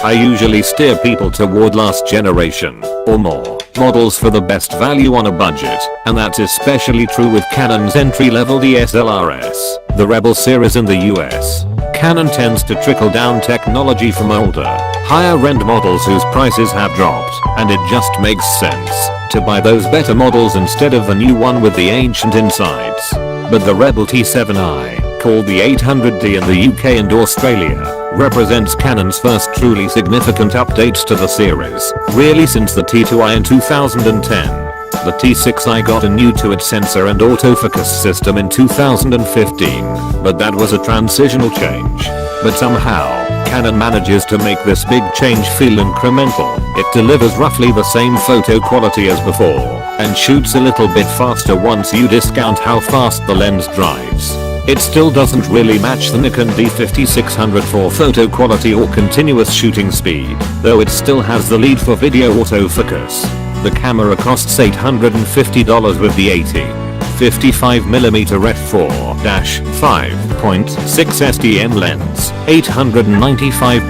I usually steer people toward last generation or more models for the best value on a budget, and that's especially true with Canon's entry-level DSLRs, the Rebel series in the US. Canon tends to trickle down technology from older, higher-end models whose prices have dropped, and it just makes sense to buy those better models instead of the new one with the ancient insides. But the Rebel T7i, called the 800D in the UK and Australia, represents Canon's first truly significant updates to the series, really since the T2i in 2010. The T6i got a new to its sensor and autofocus system in 2015, but that was a transitional change. But somehow, Canon manages to make this big change feel incremental. It delivers roughly the same photo quality as before, and shoots a little bit faster once you discount how fast the lens drives. It still doesn't really match the Nikon D5600 for photo quality or continuous shooting speed, though it still has the lead for video autofocus. The camera costs $850 with the 55mm f4-5.6 SDM lens, £895,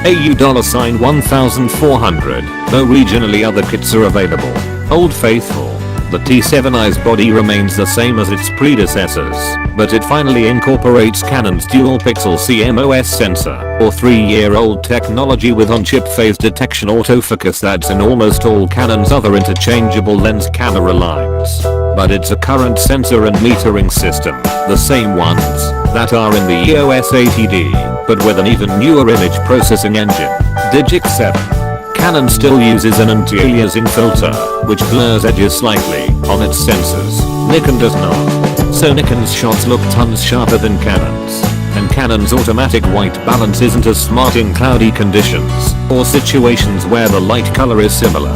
AU $1,400, though regionally other kits are available. Old Faithful. The T7i's body remains the same as its predecessors, but it finally incorporates Canon's dual-pixel CMOS sensor, or 3-year-old technology with on-chip phase detection autofocus that's in almost all Canon's other interchangeable lens camera lines. But it's a current sensor and metering system, the same ones that are in the EOS 80D, but with an even newer image processing engine, Digic 7. Canon still uses an anti-aliasing filter, which blurs edges slightly on its sensors. Nikon does not. So Nikon's shots look tons sharper than Canon's. And Canon's automatic white balance isn't as smart in cloudy conditions or situations where the light color is similar.